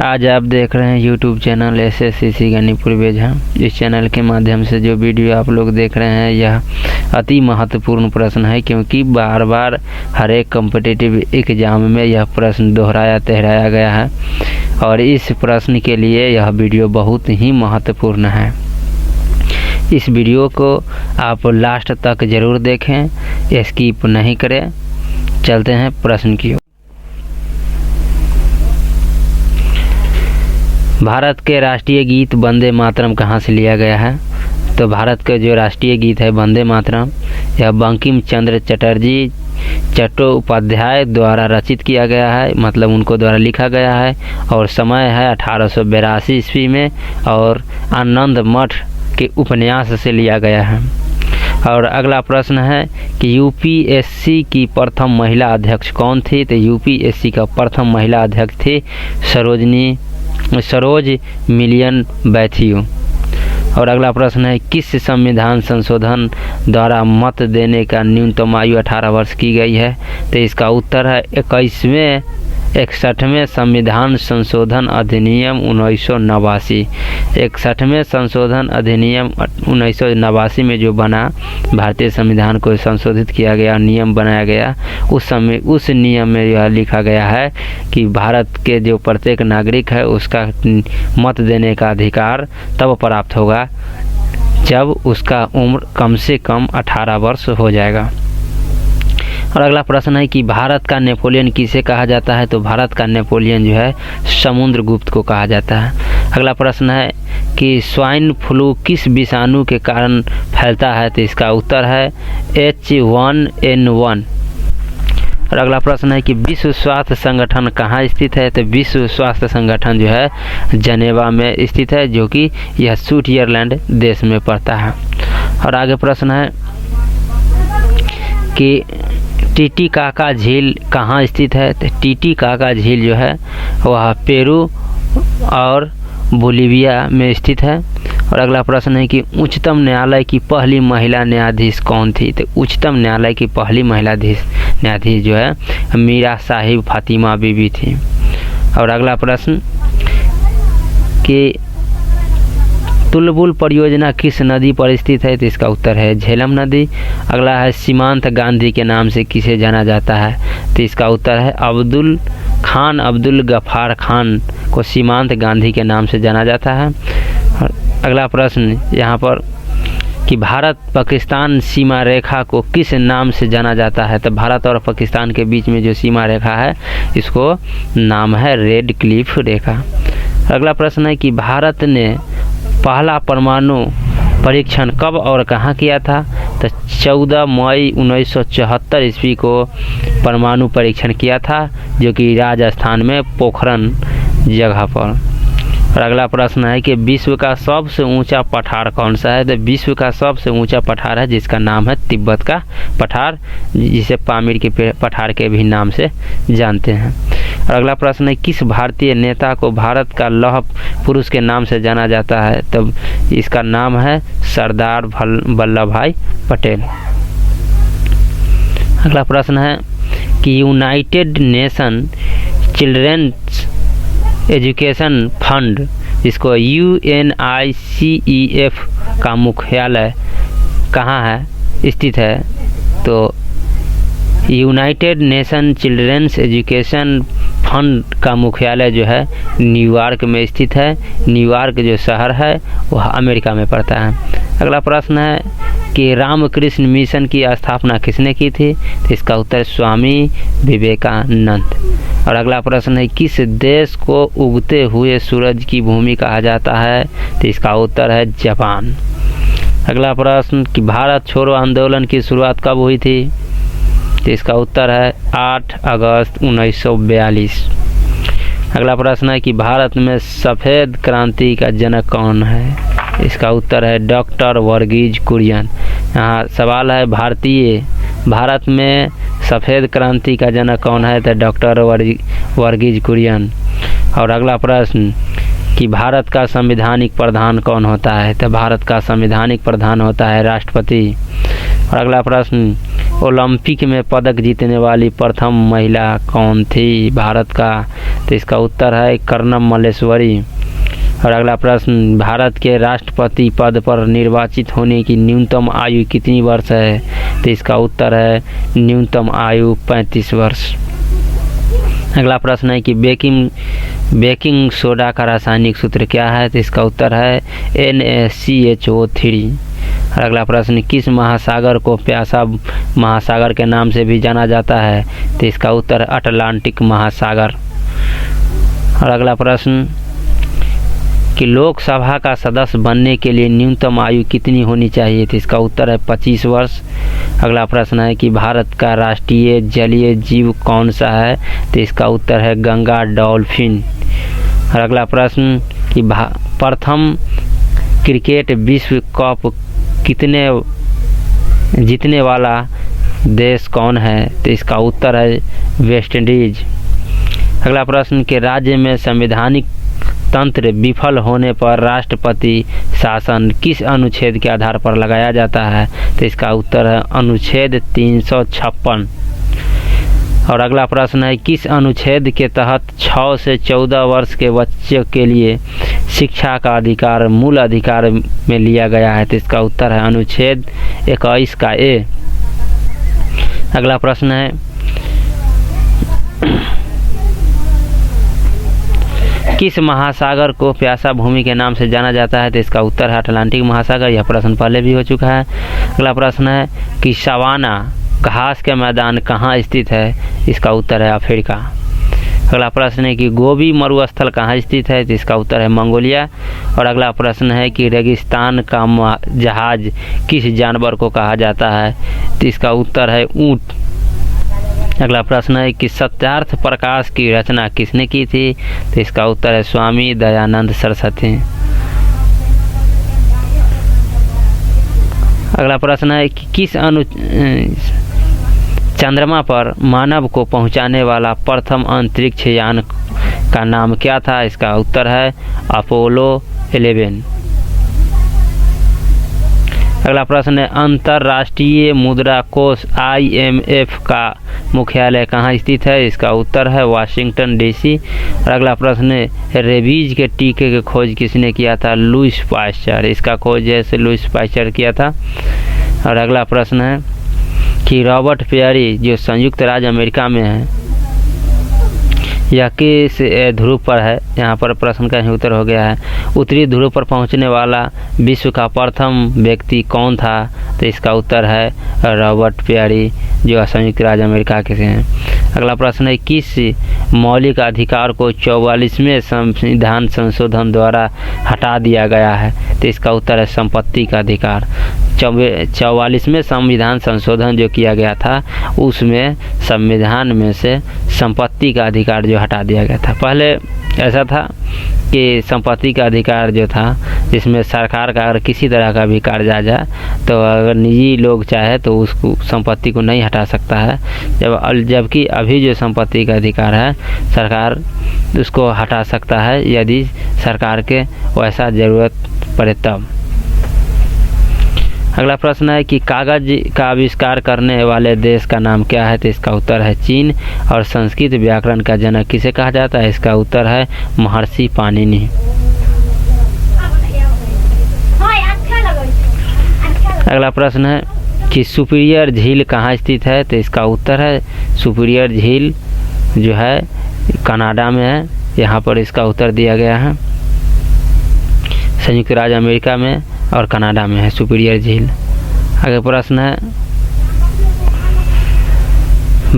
आज आप देख रहे हैं YouTube channel SSCC Ganipur Bejha. इस चैनल के माध्यम से जो वीडियो आप लोग देख रहे हैं यह अति महत्वपूर्ण प्रश्न है, क्योंकि बार बार हर एक कॉम्पिटिटिव एग्जाम में यह प्रश्न दोहराया तहराया गया है और इस प्रश्न के लिए यह वीडियो बहुत ही महत्वपूर्ण है। इस वीडियो को आप लास्ट तक ज़रूर देखें, स्किप नहीं करें। चलते हैं प्रश्न की ओर। भारत के राष्ट्रीय गीत वंदे मातरम कहाँ से लिया गया है? तो भारत का जो राष्ट्रीय गीत है वंदे मातरम, यह बंकिम चंद्र चटर्जी चट्टोपाध्याय द्वारा रचित किया गया है, मतलब उनको द्वारा लिखा गया है और समय है 1882 ईस्वी में और आनंद मठ के उपन्यास से लिया गया है। और अगला प्रश्न है कि यूपीएससी की प्रथम महिला अध्यक्ष कौन थी? तो यूपीएससी का प्रथम महिला अध्यक्ष थी सरोज मिलियन बैथियो। और अगला प्रश्न है किस संविधान संशोधन द्वारा मत देने का न्यूनतम आयु 18 वर्ष की गई है? तो इसका उत्तर है 61वें संविधान संशोधन अधिनियम 1989। 61वें संशोधन अधिनियम 1989 में जो बना, भारतीय संविधान को संशोधित किया गया, नियम बनाया गया, उस नियम में यह लिखा गया है कि भारत के जो प्रत्येक नागरिक है उसका मत देने का अधिकार तब प्राप्त होगा जब उसका उम्र कम से कम 18 वर्ष हो जाएगा। और अगला प्रश्न है कि भारत का नेपोलियन किसे कहा जाता है? तो भारत का नेपोलियन जो है समुद्रगुप्त को कहा जाता है। अगला प्रश्न है कि स्वाइन फ्लू किस विषाणु के कारण फैलता है? तो इसका उत्तर है H1N1। और अगला प्रश्न है कि विश्व स्वास्थ्य संगठन कहाँ स्थित है? तो विश्व स्वास्थ्य संगठन जो है जनेवा में स्थित है, जो कि यह स्विट्जरलैंड देश में पड़ता है। और आगे प्रश्न है कि टीटीकाका झील कहाँ स्थित है? तो टीटीकाका झील जो है वह पेरू और बोलिविया में स्थित है। और अगला प्रश्न है कि उच्चतम न्यायालय की पहली महिला न्यायाधीश कौन थी? तो उच्चतम न्यायालय की पहली महिला न्यायाधीश जो है मीरा साहिब फातिमा बीबी थी। और अगला प्रश्न कि तुलबुल परियोजना किस नदी पर स्थित है? तो इसका उत्तर है झेलम नदी। अगला है सीमांत गांधी के नाम से किसे जाना जाता है? तो इसका उत्तर है अब्दुल गफ्फार खान को सीमांत गांधी के नाम से जाना जाता है। और अगला प्रश्न यहाँ पर कि भारत पाकिस्तान सीमा रेखा को किस नाम से जाना जाता है? तो भारत और पाकिस्तान के बीच में जो सीमा रेखा है इसको नाम है रेड क्लिफ रेखा। अगला प्रश्न है कि भारत ने पहला परमाणु परीक्षण कब और कहाँ किया था? तो 14 मई 1974 ईस्वी को परमाणु परीक्षण किया था, जो कि राजस्थान में पोखरण जगह पर। और अगला प्रश्न है कि विश्व का सबसे ऊंचा पठार कौन सा है? तो विश्व का सबसे ऊंचा पठार है जिसका नाम है तिब्बत का पठार, जिसे पामीर के पठार के भी नाम से जानते हैं। और अगला प्रश्न है किस भारतीय नेता को भारत का लौह पुरुष के नाम से जाना जाता है? तब इसका नाम है सरदार वल्लभ भाई पटेल। अगला प्रश्न है कि United Nation children's education fund, जिसको UNICEF का मुख्यालय कहाँ है स्थित है? तो United Nation children's education fund का मुख्यालय जो है न्यूयॉर्क में स्थित है। न्यूयॉर्क जो शहर है वह अमेरिका में पड़ता है। अगला प्रश्न है कि रामकृष्ण मिशन की स्थापना किसने की थी? तो इसका उत्तर स्वामी विवेकानंद। और अगला प्रश्न है किस देश को उगते हुए सूरज की भूमि कहा जाता है? तो इसका उत्तर है जापान। अगला प्रश्न कि भारत छोड़ो आंदोलन की शुरुआत कब हुई थी? तो इसका उत्तर है 8 अगस्त 1942। अगला प्रश्न है कि भारत में सफ़ेद क्रांति का जनक कौन है? इसका उत्तर है डॉक्टर वर्गीज कुरियन। यहाँ सवाल है भारत में सफ़ेद क्रांति का जनक कौन है? तो डॉक्टर वर्गीज कुरियन। और अगला प्रश्न कि भारत का संवैधानिक प्रधान कौन होता है? तो भारत का संवैधानिक प्रधान होता है राष्ट्रपति। और अगला प्रश्न, ओलंपिक में पदक जीतने वाली प्रथम महिला कौन थी भारत का? तो इसका उत्तर है कर्णम मल्लेश्वरी। और अगला प्रश्न, भारत के राष्ट्रपति पद पर निर्वाचित होने की न्यूनतम आयु कितनी वर्ष है? तो इसका उत्तर है न्यूनतम आयु 35 वर्ष। अगला प्रश्न है कि बेकिंग सोडा का रासायनिक सूत्र क्या है? तो इसका उत्तर है NaCHO3। और अगला प्रश्न, किस महासागर को प्यासा महासागर के नाम से भी जाना जाता है? तो इसका उत्तर अटलांटिक महासागर। और अगला प्रश्न कि लोकसभा का सदस्य बनने के लिए न्यूनतम आयु कितनी होनी चाहिए? तो इसका उत्तर है 25 वर्ष। अगला प्रश्न है कि भारत का राष्ट्रीय जलीय जीव कौन सा है? तो इसका उत्तर है गंगा डॉल्फिन। और अगला प्रश्न कि प्रथम क्रिकेट विश्व कप जीतने वाला देश कौन है? तो इसका उत्तर है वेस्ट इंडीज। अगला प्रश्न कि राज्य में संवैधानिक तंत्र विफल होने पर राष्ट्रपति शासन किस अनुच्छेद के आधार पर लगाया जाता है? तो इसका उत्तर है अनुच्छेद 356। और अगला प्रश्न है किस अनुच्छेद के तहत 6 से 14 वर्ष के बच्चों के लिए शिक्षा का अधिकार मूल अधिकार में लिया गया है? तो इसका उत्तर है अनुच्छेद 21 का ए। अगला प्रश्न है किस महासागर को प्यासा भूमि के नाम से जाना जाता है? तो इसका उत्तर है अटलांटिक महासागर। यह प्रश्न पहले भी हो चुका है। अगला प्रश्न है कि सवाना घास के मैदान कहाँ स्थित है? इसका उत्तर है अफ्रीका। अगला प्रश्न है कि गोबी मरुस्थल कहाँ स्थित है? तो इसका उत्तर है मंगोलिया। और अगला प्रश्न है कि रेगिस्तान का जहाज किस जानवर को कहा जाता है? तो इसका उत्तर है ऊँट। अगला प्रश्न है कि सत्यार्थ प्रकाश की रचना किसने की थी? तो इसका उत्तर है स्वामी दयानंद सरस्वती। अगला प्रश्न है कि किस चंद्रमा पर मानव को पहुंचाने वाला प्रथम अंतरिक्ष यान का नाम क्या था? इसका उत्तर है अपोलो 11। अगला प्रश्न है अंतर्राष्ट्रीय मुद्रा कोष IMF का मुख्यालय कहाँ स्थित है? इसका उत्तर है वाशिंगटन DC। और अगला प्रश्न है रेबीज के टीके की खोज किसने किया था? Lewis pasture. इसका खोज जैसे लुईस पास्चर किया था। और अगला प्रश्न है कि रॉबर्ट पेरी जो संयुक्त राज्य अमेरिका में है यह किस ध्रुव पर है? यहाँ पर प्रश्न का ही उत्तर हो गया है उत्तरी ध्रुव पर पहुँचने वाला विश्व का प्रथम व्यक्ति कौन था? तो इसका उत्तर है रॉबर्ट पेरी जो संयुक्त राज्य अमेरिका के हैं। अगला प्रश्न है किस मौलिक अधिकार को 44वें संविधान संशोधन द्वारा हटा दिया गया है? तो इसका उत्तर है संपत्ति का अधिकार। 44वें संविधान संशोधन जो किया गया था उसमें संविधान में से संपत्ति का अधिकार जो हटा दिया गया था। पहले ऐसा था कि संपत्ति का अधिकार जो था जिसमें सरकार का अगर किसी तरह का भी कार्य आ जाए तो अगर निजी लोग चाहे तो उसको संपत्ति को नहीं हटा सकता है, जबकि अभी जो संपत्ति का अधिकार है सरकार उसको हटा सकता है यदि सरकार के वैसा ज़रूरत पड़े तब। अगला प्रश्न है कि कागज का आविष्कार करने वाले देश का नाम क्या है? तो इसका उत्तर है चीन। और संस्कृत व्याकरण का जनक किसे कहा जाता है? इसका उत्तर है महर्षि पाणिनि। अगला प्रश्न है कि सुपीरियर झील कहाँ स्थित है? तो इसका उत्तर है सुपीरियर झील जो है कनाडा में है। यहाँ पर इसका उत्तर दिया गया है संयुक्त राज्य अमेरिका में और कनाडा में है सुपीरियर झील। अगला प्रश्न है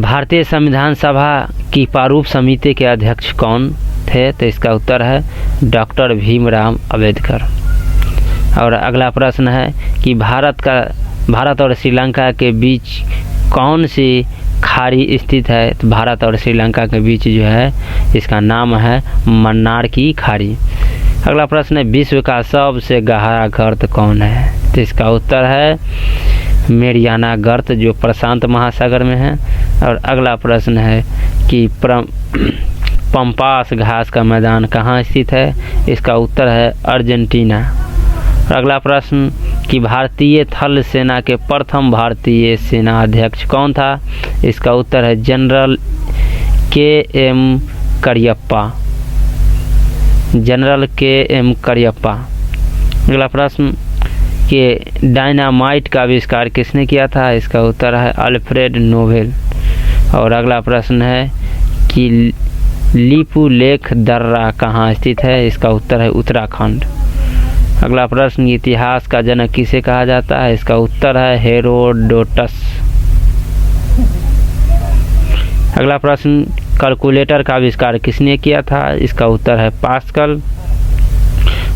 भारतीय संविधान सभा की प्रारूप समिति के अध्यक्ष कौन थे? तो इसका उत्तर है डॉक्टर भीमराव अंबेडकर। और अगला प्रश्न है कि भारत और श्रीलंका के बीच कौन सी खाड़ी स्थित है? तो भारत और श्रीलंका के बीच जो है इसका नाम है मन्नार की खाड़ी। अगला प्रश्न है विश्व का सबसे गहरा गर्त कौन है? तो इसका उत्तर है मेरियाना गर्त जो प्रशांत महासागर में है। और अगला प्रश्न है कि पंपास घास का मैदान कहाँ स्थित है? इसका उत्तर है अर्जेंटीना। अगला प्रश्न कि भारतीय थल सेना के प्रथम भारतीय सेना अध्यक्ष कौन था? इसका उत्तर है general KM. Cariappa. General KM. Cariappa. अगला प्रश्न कि डायनामाइट का आविष्कार किसने किया था? इसका उत्तर है अल्फ्रेड नोबेल। और अगला प्रश्न है कि लिपुलेख दर्रा कहाँ स्थित है? इसका उत्तर है उत्तराखंड। अगला प्रश्न इतिहास का जनक किसे कहा जाता है? इसका उत्तर है हेरोडोटस। अगला प्रश्न कैलकुलेटर का आविष्कार किसने किया था? इसका उत्तर है पास्कल।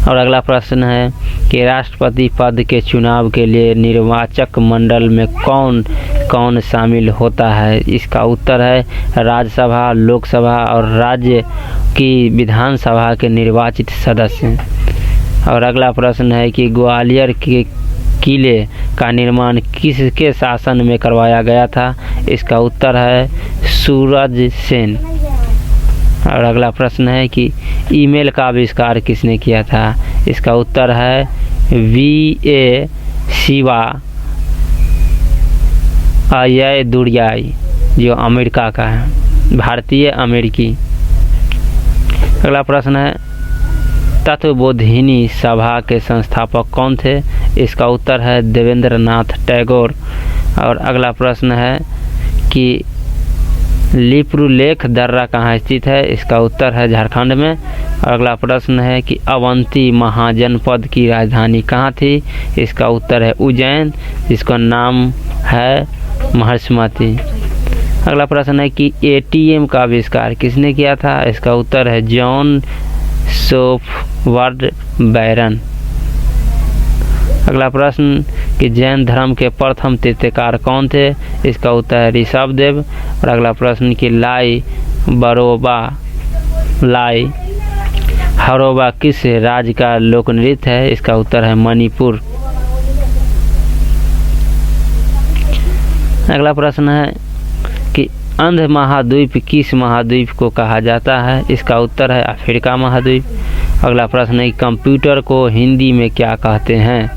और अगला प्रश्न है कि राष्ट्रपति पद के चुनाव के लिए निर्वाचक मंडल में कौन कौन शामिल होता है? इसका उत्तर है राज्यसभा, लोकसभा और राज्य की विधानसभा के निर्वाचित सदस्य। और अगला प्रश्न है कि ग्वालियर के किले का निर्माण किसके शासन में करवाया गया था? इसका उत्तर है सूरज सेन। और अगला प्रश्न है कि ईमेल का आविष्कार किसने किया था? इसका उत्तर है V.A. शिवा अय्यदुरई, जो अमेरिका का है, भारतीय अमेरिकी। अगला प्रश्न है तत्वबोधिनी सभा के संस्थापक कौन थे? इसका उत्तर है देवेंद्रनाथ टैगोर। और अगला प्रश्न है कि लिपुलेख दर्रा कहाँ स्थित है? इसका उत्तर है झारखंड में। और अगला प्रश्न है कि अवंती महाजनपद की राजधानी कहाँ थी? इसका उत्तर है उज्जैन, जिसका नाम है महर्षमती। अगला प्रश्न है कि ATM का आविष्कार किसने किया था? इसका उत्तर है जॉन सोफवर्ड बैरन। अगला प्रश्न कि जैन धर्म के प्रथम तीर्थकार कौन थे? इसका उत्तर है ऋषभदेव। और अगला प्रश्न कि लाई हरोबा किस राज्य का लोक नृत्य है? इसका उत्तर है मणिपुर। अगला प्रश्न है कि अंध महाद्वीप किस महाद्वीप को कहा जाता है? इसका उत्तर है अफ्रीका महाद्वीप। अगला प्रश्न है कि कंप्यूटर को हिंदी में क्या कहते हैं?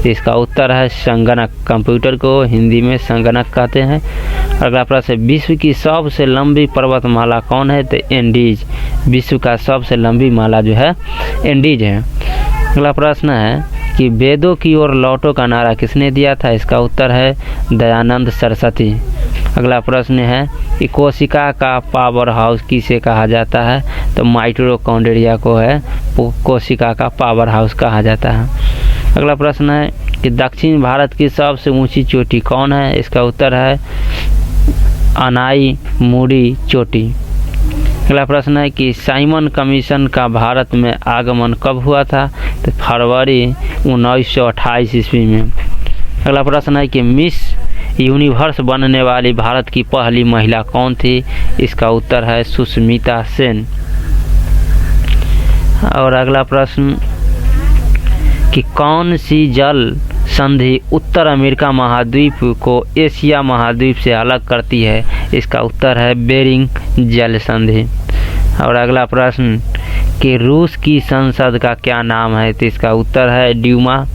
इसका उत्तर है संगणक। कंप्यूटर को हिंदी में संगणक कहते हैं। अगला प्रश्न है विश्व की सबसे लंबी पर्वतमाला कौन है? तो एंडीज। विश्व का सबसे लंबी माला जो है एंडीज है। अगला प्रश्न है कि वेदों की ओर लौटो का नारा किसने दिया था? इसका उत्तर है दयानंद सरस्वती। अगला प्रश्न है कि कोशिका का पावर हाउस किसे कहा जाता है? तो माइटोकॉन्ड्रिया को है कोशिका का पावर हाउस कहा जाता है। अगला प्रश्न है कि दक्षिण भारत की सबसे ऊंची चोटी कौन है? इसका उत्तर है अनाई मुड़ी चोटी। अगला प्रश्न है कि साइमन कमीशन का भारत में आगमन कब हुआ था? तो फरवरी 1928 ईस्वी में। अगला प्रश्न है कि मिस यूनिवर्स बनने वाली भारत की पहली महिला कौन थी? इसका उत्तर है सुष्मिता सेन। और अगला प्रश्न कि कौन सी जल संधि उत्तर अमेरिका महाद्वीप को एशिया महाद्वीप से अलग करती है? इसका उत्तर है बेरिंग जल संधि। और अगला प्रश्न कि रूस की संसद का क्या नाम है? तो इसका उत्तर है ड्यूमा।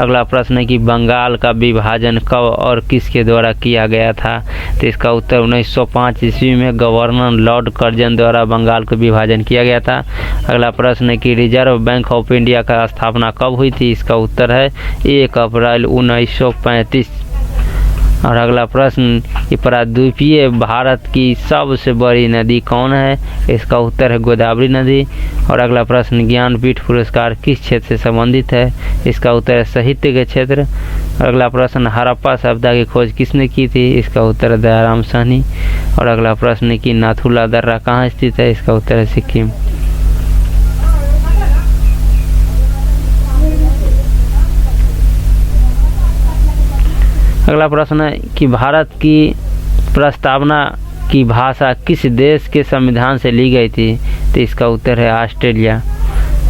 अगला प्रश्न है कि बंगाल का विभाजन कब और किसके द्वारा किया गया था? तो इसका उत्तर 1905 ईस्वी में गवर्नर लॉर्ड कर्जन द्वारा बंगाल का विभाजन किया गया था। अगला प्रश्न है कि रिजर्व बैंक ऑफ इंडिया का स्थापना कब हुई थी? इसका उत्तर है 1 अप्रैल 1935। और अगला प्रश्न कि प्रायद्वीपीय भारत की सबसे बड़ी नदी कौन है? इसका उत्तर है गोदावरी नदी। और अगला प्रश्न ज्ञानपीठ पुरस्कार किस क्षेत्र से संबंधित है? इसका उत्तर है साहित्य के क्षेत्र। अगला प्रश्न हड़प्पा सभ्यता की खोज किसने की थी? इसका उत्तर है दयाराम साहनी। और अगला प्रश्न कि नाथुला दर्रा कहाँ स्थित है? इसका उत्तर है सिक्किम। अगला प्रश्न है कि भारत की प्रस्तावना की भाषा किस देश के संविधान से ली गई थी? तो इसका उत्तर है ऑस्ट्रेलिया।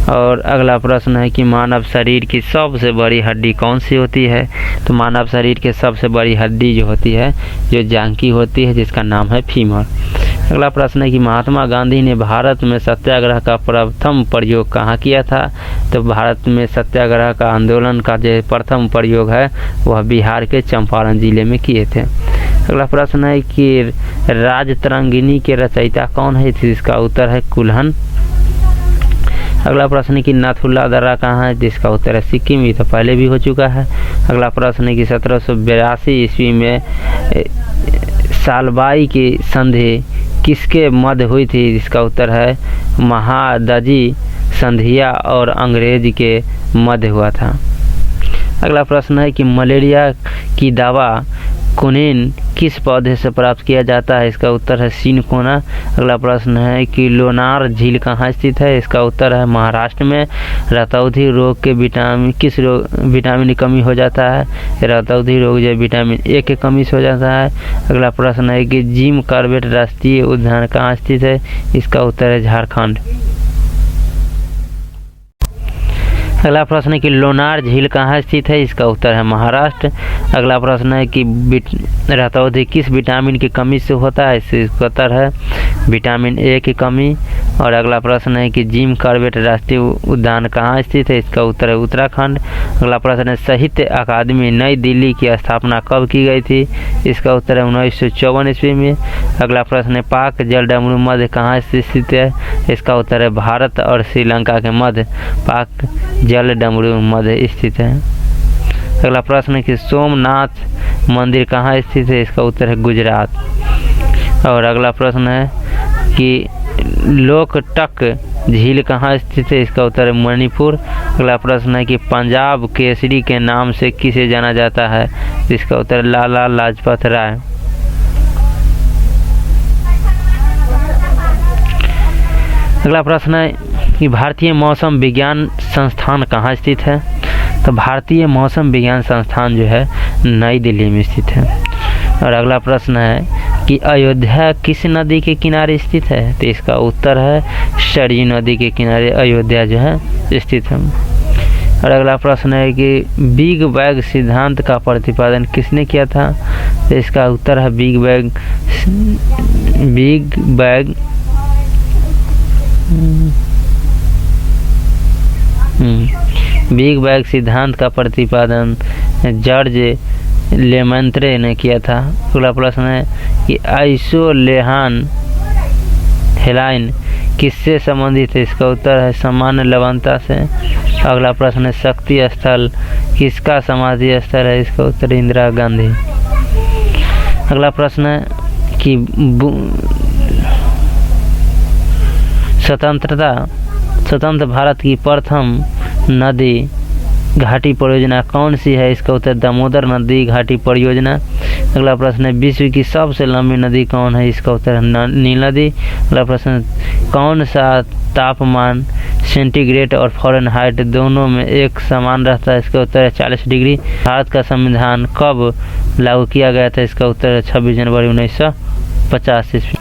और अगला प्रश्न है कि मानव शरीर की सबसे बड़ी हड्डी कौन सी होती है? तो मानव शरीर की सबसे बड़ी हड्डी जो होती है जो जांघी होती है, जिसका नाम है फीमर। अगला प्रश्न है कि महात्मा गांधी ने भारत में सत्याग्रह का प्रथम प्रयोग कहाँ किया था? तो भारत में सत्याग्रह का आंदोलन का जो प्रथम प्रयोग है वह बिहार के चंपारण जिले में किए थे। अगला प्रश्न है कि राजतरंगिणी के रचयिता कौन है? इसका उत्तर है कुल्हन। अगला प्रश्न है कि नाथुल्ला दर्रा कहाँ है? जिसका उत्तर है सिक्किम। ये तो पहले भी हो चुका है। अगला प्रश्न है कि 1782 ईस्वी में सालबाई की संधि किसके मध्य हुई थी? जिसका उत्तर है महादजी संधिया और अंग्रेज के मध्य हुआ था। अगला प्रश्न है कि मलेरिया की दवा क्विनीन किस पौधे से प्राप्त किया जाता है? इसका उत्तर है सिनकोना। अगला प्रश्न है कि लोनार झील कहाँ स्थित है? इसका उत्तर है महाराष्ट्र में। रतौंधी रोग के विटामिन की कमी हो जाता है? रतौंधी रोग जो विटामिन ए की कमी से हो जाता है। अगला प्रश्न है कि जिम कॉर्बेट राष्ट्रीय उद्यान कहाँ स्थित है? इसका उत्तर है झारखंड। अगला प्रश्न है कि लोनार झील कहाँ स्थित है? इसका उत्तर है महाराष्ट्र। अगला प्रश्न है कि रतौंधी किस विटामिन की कमी से होता है? इसका उत्तर है विटामिन ए की कमी। और अगला प्रश्न है कि जिम कॉर्बेट राष्ट्रीय उद्यान कहाँ स्थित है? इसका उत्तर है उत्तराखंड। अगला प्रश्न है साहित्य अकादमी नई दिल्ली की स्थापना कब की गई थी? इसका उत्तर है 1954 ईस्वी में। अगला प्रश्न है पाक जल डमरू मध्य कहाँ स्थित है? इसका उत्तर है भारत और श्रीलंका के मध्य पाक जल डमरू मध्य स्थित है। अगला प्रश्न है कि सोमनाथ मंदिर कहाँ स्थित है? इसका उत्तर है गुजरात। और अगला प्रश्न है कि लोकटक झील कहाँ स्थित है? इसका उत्तर है मणिपुर। अगला प्रश्न है कि पंजाब केसरी के नाम से किसे जाना जाता है? इसका उत्तर है लाला लाजपत राय। अगला प्रश्न है कि भारतीय मौसम विज्ञान संस्थान कहाँ स्थित है? तो भारतीय मौसम विज्ञान संस्थान जो है नई दिल्ली में स्थित है। और अगला प्रश्न है कि अयोध्या किस नदी के किनारे स्थित है? तो इसका उत्तर है सरयू नदी के किनारे अयोध्या जो है स्थित है। और अगला प्रश्न है कि बिग बैंग सिद्धांत का प्रतिपादन किसने किया था? तो इसका उत्तर है बिग बैंग सिद्धांत का प्रतिपादन जॉर्ज लेमैत्रे ने किया था। अगला प्रश्न है कि आइसोलेहान हेलाइन किससे संबंधित है? इसका उत्तर है सामान्य लवणता से। अगला प्रश्न है शक्ति स्थल किसका समाधि स्थल है? इसका उत्तर इंदिरा गांधी। अगला प्रश्न है कि स्वतंत्र भारत की प्रथम नदी घाटी परियोजना कौन सी है? इसका उत्तर दामोदर नदी घाटी परियोजना। अगला प्रश्न है विश्व की सबसे लंबी नदी कौन है? इसका उत्तर है नील नदी। अगला प्रश्न कौन सा तापमान सेंटीग्रेड और फ़ारेनहाइट दोनों में एक समान रहता है? इसका उत्तर है 40 डिग्री। भारत का संविधान कब लागू किया गया था? इसका उत्तर है 26 जनवरी 1950 ईस्वी।